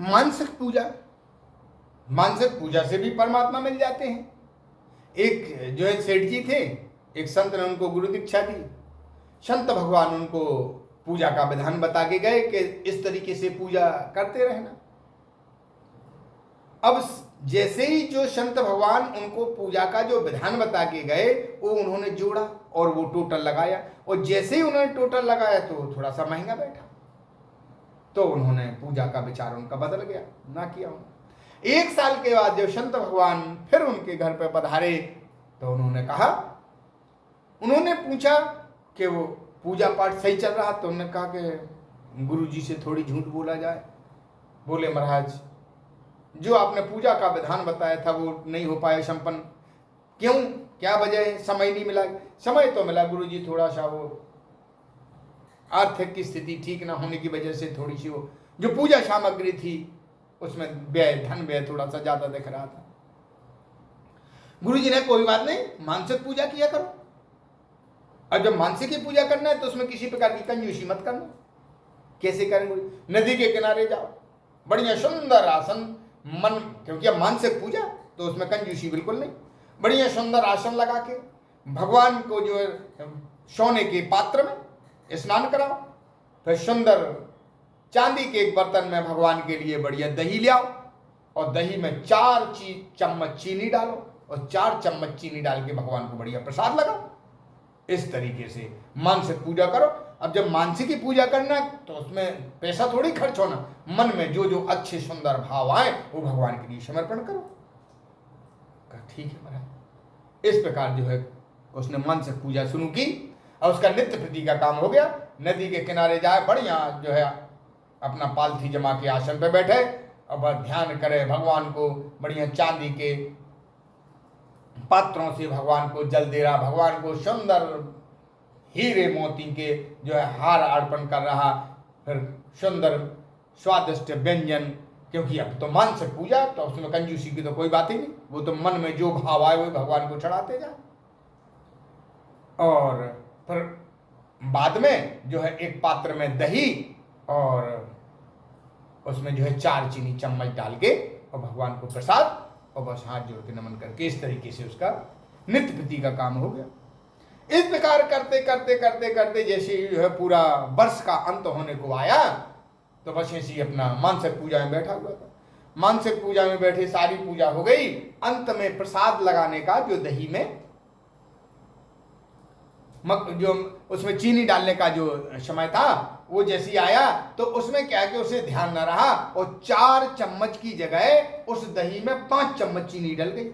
मानसिक पूजा, मानसिक पूजा से भी परमात्मा मिल जाते हैं। एक जो है सेठ जी थे, एक संत ने उनको गुरु दीक्षा दी। संत भगवान उनको पूजा का विधान बता के गए कि इस तरीके से पूजा करते रहना। अब जैसे ही जो संत भगवान उनको पूजा का जो विधान बता के गए वो उन्होंने जोड़ा और वो टोटल लगाया, और जैसे ही उन्होंने टोटल लगाया तो थोड़ा सा महंगा बैठा, तो उन्होंने पूजा का विचार उनका बदल गया, ना किया उन्होंने। 1 साल के बाद जब संत भगवान फिर उनके घर पर पधारे तो उन्होंने कहा, उन्होंने पूछा कि वो पूजा पाठ सही चल रहा, तो उन्होंने कहा कि गुरु जी से थोड़ी झूठ बोला जाए। बोले महाराज, जो आपने पूजा का विधान बताया था वो नहीं हो पाया संपन्न। क्यों, क्या वजह है? समय नहीं मिला। समय तो मिला गुरु जी, थोड़ा सा वो आर्थिक की स्थिति ठीक ना होने की वजह से थोड़ी सी वो जो पूजा सामग्री थी उसमें व्यय, धन व्यय थोड़ा सा ज्यादा दिख रहा था। गुरु जी ने कोई बात नहीं, मानसिक पूजा किया करो, और जब मानसिक की पूजा करना है तो उसमें किसी प्रकार की कंजूसी मत करना। कैसे करेंगे? नदी के किनारे जाओ, बढ़िया सुंदर आसन, मन, क्योंकि अब मानसिक पूजा तो उसमें कंजूसी बिल्कुल नहीं, बढ़िया सुंदर आसन लगा के भगवान को जो है सोने के पात्र में स्नान कराओ, फिर सुंदर चांदी के एक बर्तन में भगवान के लिए बढ़िया दही ले आओ, और दही में 4 चम्मच चीनी डालो, और 4 चम्मच चीनी डाल के भगवान को बढ़िया प्रसाद लगाओ। इस तरीके से मानसिक पूजा करो। अब जब मानसिक की पूजा करना तो उसमें पैसा थोड़ी खर्च होना, मन में जो जो अच्छे सुंदर भाव आए वो भगवान के लिए समर्पण करो। ठीक है महाराज। इस प्रकार जो है उसने मानसिक पूजा शुरू की, और उसका नित्य प्रति का काम हो गया। नदी के किनारे जाए, बढ़िया जो है अपना पालथी जमा के आसन पे बैठे और बस ध्यान करे, भगवान को बढ़िया चांदी के पात्रों से भगवान को जल दे रहा, भगवान को सुंदर हीरे मोती के जो है हार अर्पण कर रहा, फिर सुंदर स्वादिष्ट व्यंजन, क्योंकि अब तो मानसिक पूजा तो उसमें कंजूसी की तो कोई बात ही नहीं, वो तो मन में जो भाव आए वो भगवान को चढ़ाते जाए। और फिर बाद में जो है एक पात्र में दही और उसमें जो है 4 चीनी चम्मच डाल के और भगवान को प्रसाद, और बस हाथ जोड़ के नमन करके इस तरीके से उसका नित्य प्रति का काम हो गया। इस प्रकार करते करते करते करते जैसे जो है पूरा वर्ष का अंत होने को आया तो बस ऐसे ही अपना मानसिक पूजा में बैठा हुआ था। मानसिक पूजा में बैठे, सारी पूजा हो गई, अंत में प्रसाद लगाने का जो दही में जो उसमें चीनी डालने का जो समय था वो जैसे आया तो उसमें क्या कि उसे ध्यान न रहा और 4 चम्मच की जगह उस दही में 5 चम्मच चीनी डल गई।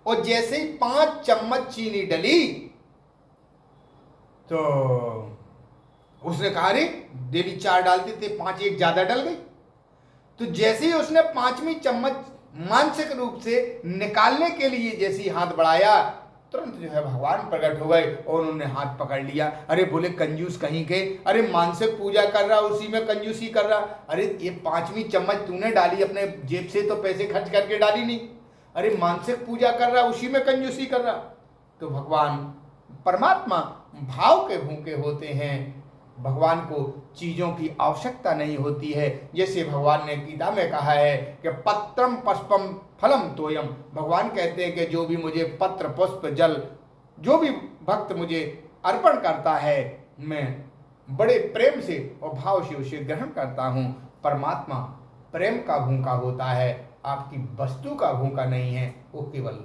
और जैसे ही 5 चम्मच चीनी डली तो उसने कहा, अरे डेली 4 डालते थे, 5 एक ज्यादा डल गई। तो जैसे ही उसने 5वीं चम्मच मानसिक रूप से निकालने के लिए जैसे ही हाथ बढ़ाया, तुरंत जो है भगवान प्रकट हो गए और उन्होंने हाथ पकड़ लिया। अरे बोले कंजूस कहीं के, अरे मानसिक पूजा कर रहा उसी में कंजूसी कर रहा, अरे ये 5वीं चम्मच तूने डाली अपने जेब से तो पैसे खर्च करके डाली नहीं, अरे मानसिक पूजा कर रहा उसी में कंजूसी कर रहा। तो भगवान परमात्मा भाव के भूखे होते हैं, भगवान को चीजों की आवश्यकता नहीं होती है। जैसे भगवान ने गीता में कहा है कि पत्रम पुष्पम फलम तोयम, भगवान कहते हैं कि जो भी मुझे पत्र पुष्प जल जो भी भक्त मुझे अर्पण करता है मैं बड़े प्रेम से और भाव से उसे ग्रहण करता हूँ। परमात्मा प्रेम का भूखा होता है, आपकी वस्तु का भूखा नहीं है, वो केवल